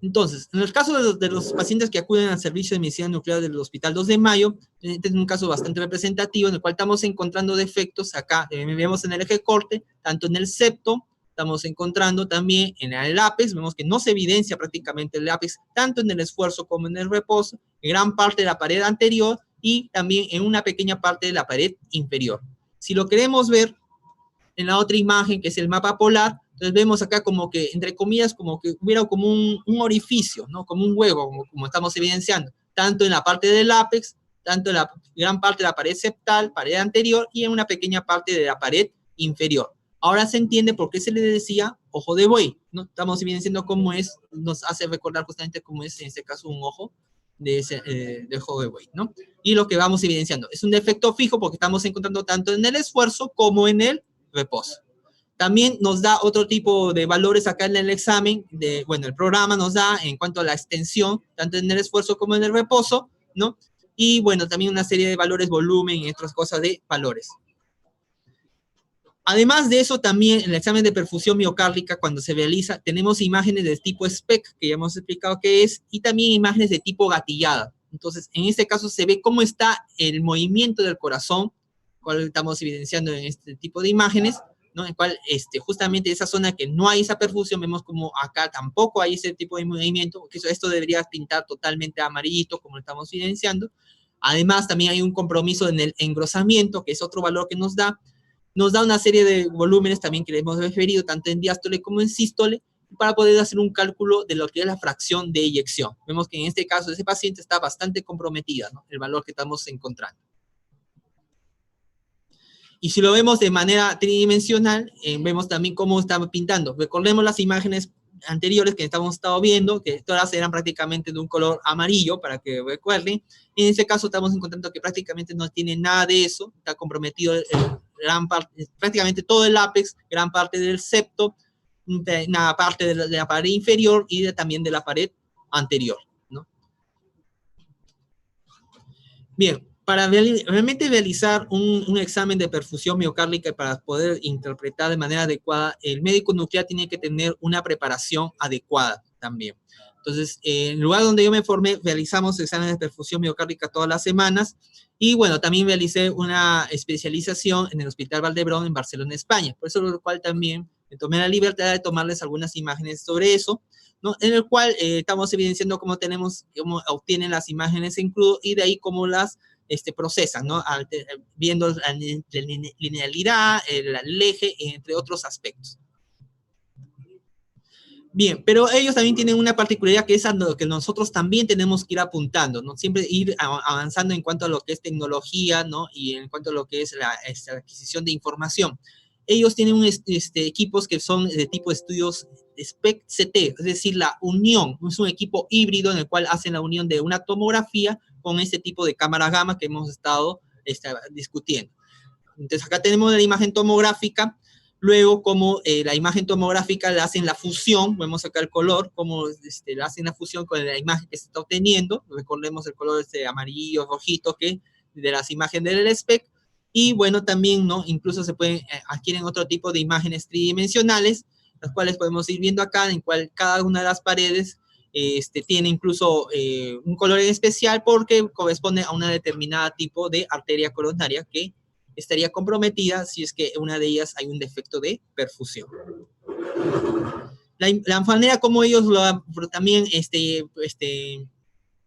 Entonces, en el caso de los pacientes que acuden al servicio de medicina nuclear del Hospital 2 de Mayo, este es un caso bastante representativo en el cual estamos encontrando defectos acá, vemos en el eje corte, tanto en el septo, estamos encontrando también en el ápex, vemos que no se evidencia prácticamente el ápex, tanto en el esfuerzo como en el reposo, en gran parte de la pared anterior y también en una pequeña parte de la pared inferior. Si lo queremos ver en la otra imagen, que es el mapa polar, entonces vemos acá como que, entre comillas, como que hubiera como un orificio, ¿no? Como un huevo, como estamos evidenciando, tanto en la parte del ápex, tanto en la gran parte de la pared septal, pared anterior, y en una pequeña parte de la pared inferior. Ahora se entiende por qué se le decía ojo de buey, ¿no? Estamos evidenciando cómo es, nos hace recordar justamente cómo es, en este caso, un ojo de ojo de buey, ¿no? Y lo que vamos evidenciando es un defecto fijo porque estamos encontrando tanto en el esfuerzo como en el reposo. También nos da otro tipo de valores acá en el examen, el programa nos da en cuanto a la extensión, tanto en el esfuerzo como en el reposo, ¿no? Y bueno, también una serie de valores, volumen y otras cosas de valores. Además de eso, también en el examen de perfusión miocárdica, cuando se realiza, tenemos imágenes de tipo SPECT, que ya hemos explicado qué es, y también imágenes de tipo gatillada. Entonces, en este caso se ve cómo está el movimiento del corazón, cual estamos evidenciando en este tipo de imágenes, ¿no? En cual justamente esa zona que no hay esa perfusión, vemos como acá tampoco hay ese tipo de movimiento, porque esto debería pintar totalmente amarillito, como lo estamos evidenciando. Además, también hay un compromiso en el engrosamiento, que es otro valor que nos da una serie de volúmenes también que le hemos referido, tanto en diástole como en sístole, para poder hacer un cálculo de lo que es la fracción de eyección. Vemos que en este caso ese paciente está bastante comprometida, ¿no? El valor que estamos encontrando. Y si lo vemos de manera tridimensional, vemos también cómo está pintando. Recordemos las imágenes anteriores que estamos estado viendo, que todas eran prácticamente de un color amarillo, para que recuerden. En este caso estamos encontrando que prácticamente no tiene nada de eso, está comprometido prácticamente todo el ápex, gran parte del septo, una parte de la pared inferior y también de la pared anterior, ¿no? Bien. Para realmente realizar un examen de perfusión miocárdica y para poder interpretar de manera adecuada, el médico nuclear tiene que tener una preparación adecuada también. Entonces, en el lugar donde yo me formé, realizamos exámenes de perfusión miocárdica todas las semanas y, bueno, también realicé una especialización en el Hospital Valdebrón en Barcelona, España. Por eso, lo cual también me tomé la libertad de tomarles algunas imágenes sobre eso, ¿no? En el cual estamos evidenciando cómo obtienen las imágenes en crudo y de ahí cómo las procesan, ¿no? Viendo la linealidad, el eje, entre otros aspectos. Bien, pero ellos también tienen una particularidad que es a lo que nosotros también tenemos que ir apuntando, ¿no? Siempre ir avanzando en cuanto a lo que es tecnología, ¿no? Y en cuanto a lo que es la adquisición de información. Ellos tienen equipos que son de tipo estudios SPECT-CT, es decir, la unión, es un equipo híbrido en el cual hacen la unión de una tomografía con este tipo de cámara gamma que hemos estado discutiendo. Entonces, acá tenemos la imagen tomográfica, luego como la imagen tomográfica le hacen la fusión, vemos acá el color, como le hacen la fusión con la imagen que se está obteniendo, recordemos el color amarillo, rojito, que de las imágenes del SPECT, y bueno, también, ¿no? Incluso se pueden, adquieren otro tipo de imágenes tridimensionales, las cuales podemos ir viendo acá, en cual cada una de las paredes tiene incluso un color en especial porque corresponde a una determinada tipo de arteria coronaria que estaría comprometida si es que en una de ellas hay un defecto de perfusión. La manera como ellos también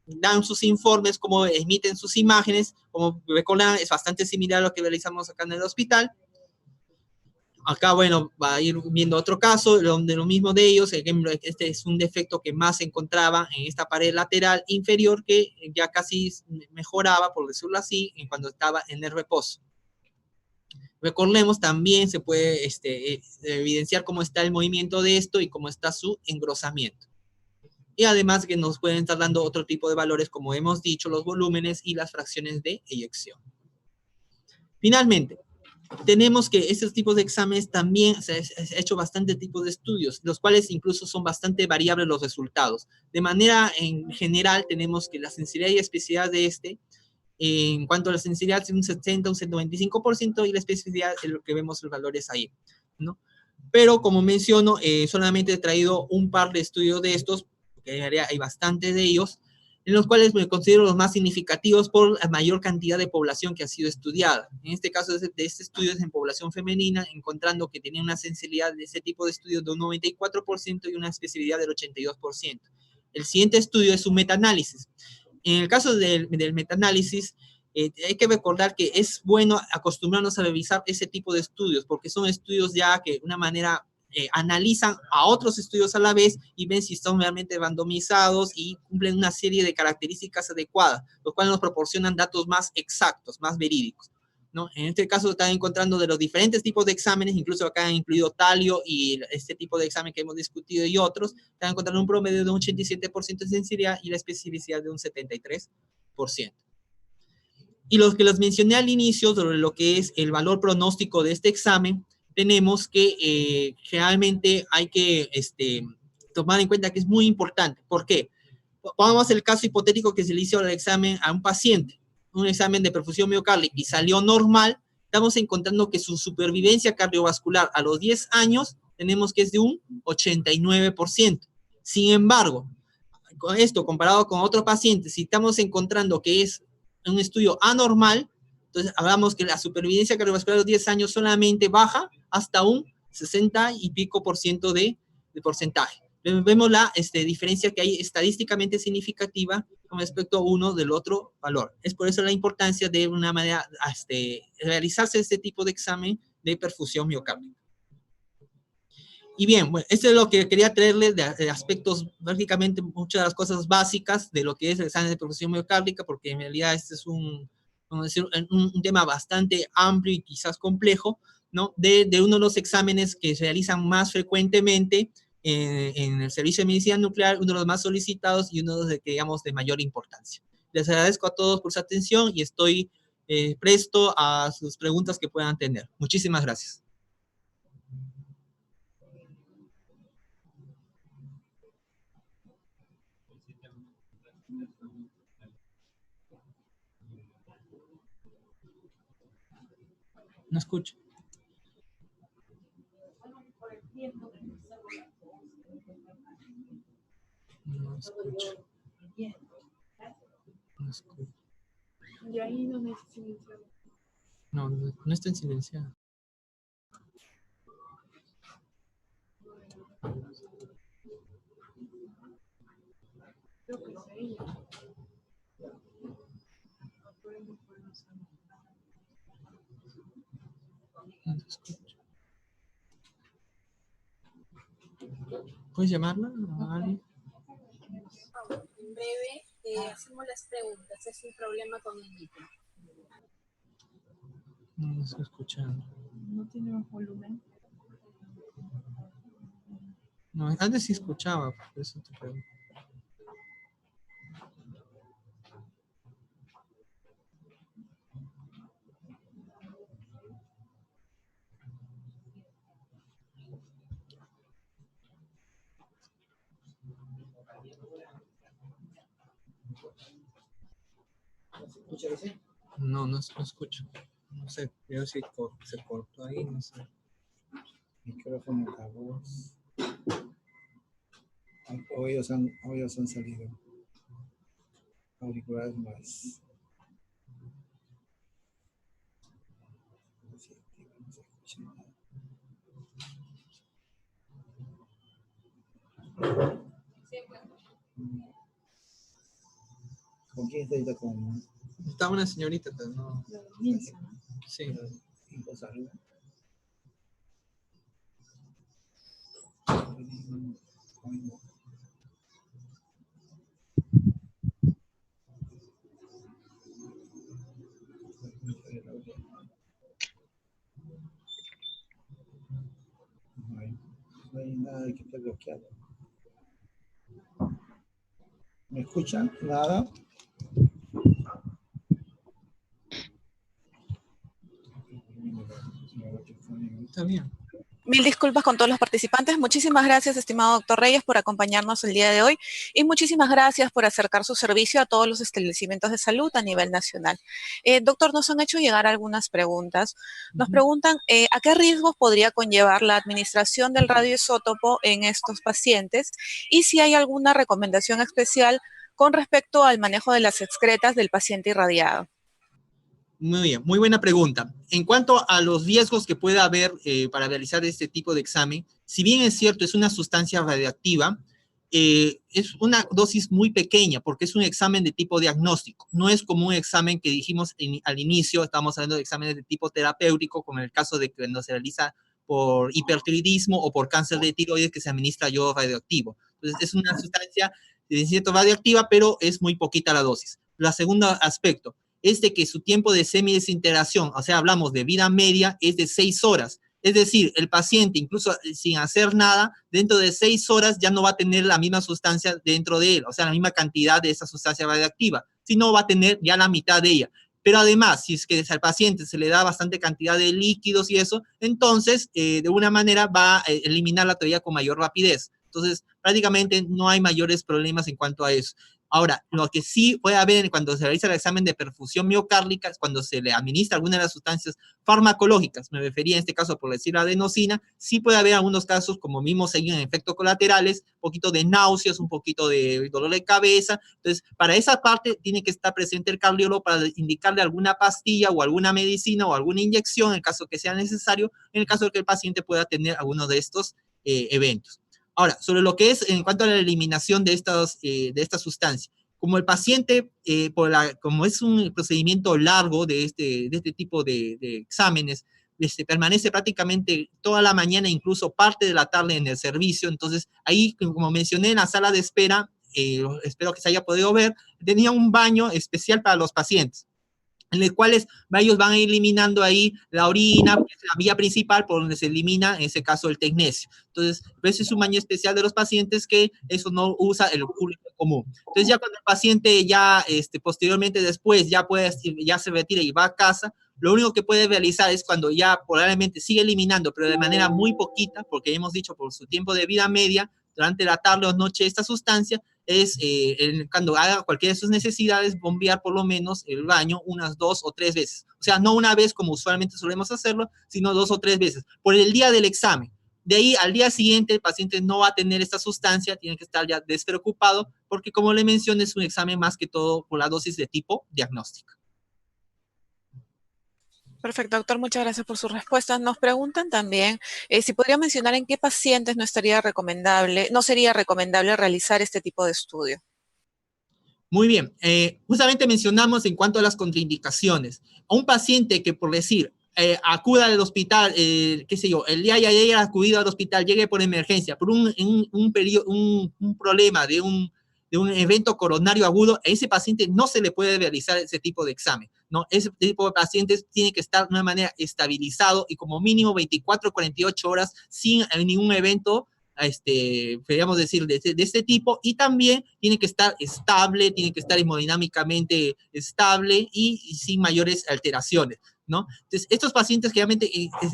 dan sus informes, cómo emiten sus imágenes, como recordan, es bastante similar a lo que realizamos acá en el hospital. Acá, bueno, va a ir viendo otro caso, donde lo mismo de ellos, ejemplo, este es un defecto que más se encontraba en esta pared lateral inferior, que ya casi mejoraba, por decirlo así, cuando estaba en el reposo. Recordemos, también se puede evidenciar cómo está el movimiento de esto y cómo está su engrosamiento. Y además que nos pueden estar dando otro tipo de valores, como hemos dicho, los volúmenes y las fracciones de eyección. Finalmente, tenemos que estos tipos de exámenes también se ha hecho bastante tipos de estudios, los cuales incluso son bastante variables los resultados. De manera en general, tenemos que la sensibilidad y especificidad de en cuanto a la sensibilidad, es un 70, un 95%, y la especificidad es lo que vemos los valores ahí, ¿no? Pero como menciono, solamente he traído un par de estudios de estos, porque hay bastantes de ellos, en los cuales me considero los más significativos por la mayor cantidad de población que ha sido estudiada. En este caso, de este estudio es en población femenina, encontrando que tenía una sensibilidad de ese tipo de estudios de un 94% y una especificidad del 82%. El siguiente estudio es un metaanálisis. En el caso del metaanálisis, hay que recordar que es bueno acostumbrarnos a revisar ese tipo de estudios, porque son estudios ya que de una manera analizan a otros estudios a la vez y ven si están realmente randomizados y cumplen una serie de características adecuadas, lo cual nos proporcionan datos más exactos, más verídicos, ¿no? En este caso están encontrando de los diferentes tipos de exámenes, incluso acá han incluido Talio y este tipo de examen que hemos discutido y otros, están encontrando un promedio de un 87% de sensibilidad y la especificidad de un 73%. Y los que les mencioné al inicio sobre lo que es el valor pronóstico de este examen, tenemos que generalmente hay que tomar en cuenta que es muy importante. ¿Por qué? Pongamos el caso hipotético que se le hizo el examen a un paciente, un examen de perfusión miocárdica y salió normal. Estamos encontrando que su supervivencia cardiovascular a los 10 años tenemos que es de un 89%. Sin embargo, con esto comparado con otro paciente, si estamos encontrando que es un estudio anormal, entonces hablamos que la supervivencia cardiovascular a los 10 años solamente baja hasta un 60 y pico por ciento de porcentaje. Vemos la diferencia que hay estadísticamente significativa con respecto a uno del otro valor. Es por eso la importancia de una manera realizarse este tipo de examen de perfusión miocárdica. Y bien, bueno, esto es lo que quería traerles de aspectos, prácticamente muchas de las cosas básicas de lo que es el examen de perfusión miocárdica, porque en realidad este es vamos a decir, un tema bastante amplio y quizás complejo, ¿no? De uno de los exámenes que se realizan más frecuentemente en el servicio de medicina nuclear, uno de los más solicitados y uno de los que, digamos, de mayor importancia. Les agradezco a todos por su atención y estoy presto a sus preguntas que puedan tener. Muchísimas gracias. No escucho. No escucho. No escucho. Y ahí no está silenciado. No está en silenciado. Creo que es ella. No te escucho. ¿Puedes llamarla a alguien? En breve hacemos las preguntas. Es un problema con el micro. No estoy escuchando. No tiene más volumen. No, antes sí escuchaba, por eso te pregunto. No, no escucho. No sé, yo sí se cortó ahí, no sé. Micrófono, la voz. Oídos han salido. Auriculares más. No se escucha nada. ¿Con quién está ahorita? Con Está una señorita, pero no. Nilsa, ¿no? Sí. Salud. Ay, que está bloqueado. ¿Me escuchan? Nada. Está bien. Mil disculpas con todos los participantes. Muchísimas gracias, estimado doctor Reyes, por acompañarnos el día de hoy y muchísimas gracias por acercar su servicio a todos los establecimientos de salud a nivel nacional. Doctor, nos han hecho llegar algunas preguntas. Nos preguntan ¿a qué riesgos podría conllevar la administración del radioisótopo en estos pacientes? Y si hay alguna recomendación especial con respecto al manejo de las excretas del paciente irradiado. Muy bien, muy buena pregunta. En cuanto a los riesgos que pueda haber para realizar este tipo de examen, si bien es cierto, es una sustancia radiactiva, es una dosis muy pequeña porque es un examen de tipo diagnóstico. No es como un examen que dijimos al inicio, estamos hablando de exámenes de tipo terapéutico, como en el caso de que no se realiza por hipertiroidismo o por cáncer de tiroides que se administra yodo radioactivo. Entonces, es una sustancia de cierto radioactiva, pero es muy poquita la dosis. El segundo aspecto es de que su tiempo de semidesintegración, o sea, hablamos de vida media, es de 6 horas. Es decir, el paciente, incluso sin hacer nada, dentro de 6 horas ya no va a tener la misma sustancia dentro de él, o sea, la misma cantidad de esa sustancia radioactiva, sino va a tener ya la mitad de ella. Pero además, si es que al paciente se le da bastante cantidad de líquidos y eso, entonces, de una manera va a eliminar la teoría con mayor rapidez. Entonces, prácticamente no hay mayores problemas en cuanto a eso. Ahora, lo que sí puede haber cuando se realiza el examen de perfusión miocárdica, cuando se le administra alguna de las sustancias farmacológicas, me refería en este caso por decir la adenosina, sí puede haber algunos casos, como mismo seguido en efectos colaterales, un poquito de náuseas, un poquito de dolor de cabeza. Entonces, para esa parte tiene que estar presente el cardiólogo para indicarle alguna pastilla o alguna medicina o alguna inyección en el caso que sea necesario, en el caso de que el paciente pueda tener alguno de estos eventos. Ahora, sobre lo que es en cuanto a la eliminación de esta sustancia, como el paciente, como es un procedimiento largo de este tipo de exámenes, permanece prácticamente toda la mañana, incluso parte de la tarde en el servicio. Entonces, ahí, como mencioné, en la sala de espera, espero que se haya podido ver, tenía un baño especial para los pacientes, en los cuales ellos van eliminando ahí la orina, que es la vía principal por donde se elimina, en ese caso, el tecnecio. Entonces, ese es un baño especial de los pacientes que eso no usa el público común. Entonces, ya cuando el paciente ya, posteriormente después, ya se retira y va a casa, lo único que puede realizar es cuando ya probablemente sigue eliminando, pero de manera muy poquita, porque hemos dicho por su tiempo de vida media, durante la tarde o noche esta sustancia, es cuando haga cualquiera de sus necesidades, bombear por lo menos el baño unas 2 o 3 veces. O sea, no una vez como usualmente solemos hacerlo, sino 2 o 3 veces, por el día del examen. De ahí al día siguiente el paciente no va a tener esta sustancia, tiene que estar ya despreocupado, porque como le mencioné, es un examen más que todo por la dosis de tipo diagnóstico. Perfecto, doctor, muchas gracias por sus respuestas. Nos preguntan también si podría mencionar en qué pacientes no sería recomendable realizar este tipo de estudio. Muy bien, justamente mencionamos en cuanto a las contraindicaciones. A un paciente que, por decir, acuda al hospital, qué sé yo, el día de ayer ha acudido al hospital, llegue por emergencia, por un problema de un evento coronario agudo, a ese paciente no se le puede realizar ese tipo de examen, ¿no? Ese tipo de pacientes tiene que estar de una manera estabilizado y como mínimo 24 48 horas sin ningún evento, podríamos decir, de este tipo, y también tiene que estar estable, tiene que estar hemodinámicamente estable y sin mayores alteraciones, ¿no? Entonces, estos pacientes generalmente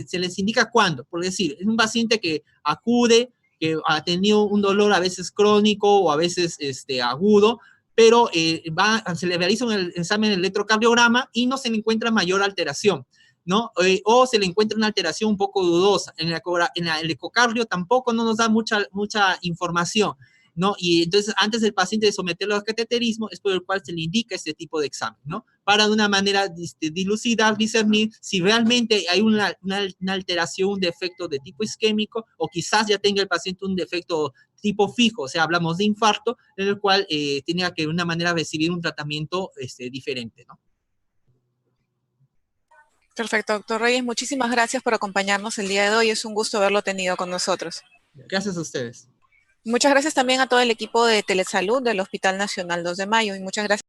se les indica cuándo, por decir, es un paciente que acude, que ha tenido un dolor a veces crónico o a veces agudo, pero se le realiza un examen de electrocardiograma y no se le encuentra mayor alteración, ¿no? O se le encuentra una alteración un poco dudosa. En el ecocardio tampoco no nos da mucha información, ¿no? Y entonces, antes del paciente de someterlo al cateterismo, es por el cual se le indica este tipo de examen, ¿no? Para de una manera dilucidar, discernir si realmente hay una alteración, un defecto de tipo isquémico, o quizás ya tenga el paciente un defecto tipo fijo, o sea, hablamos de infarto, en el cual tenía que de una manera recibir un tratamiento diferente, ¿no? Perfecto, doctor Reyes, muchísimas gracias por acompañarnos el día de hoy. Es un gusto haberlo tenido con nosotros. Gracias a ustedes. Muchas gracias también a todo el equipo de Telesalud del Hospital Nacional 2 de Mayo y muchas gracias.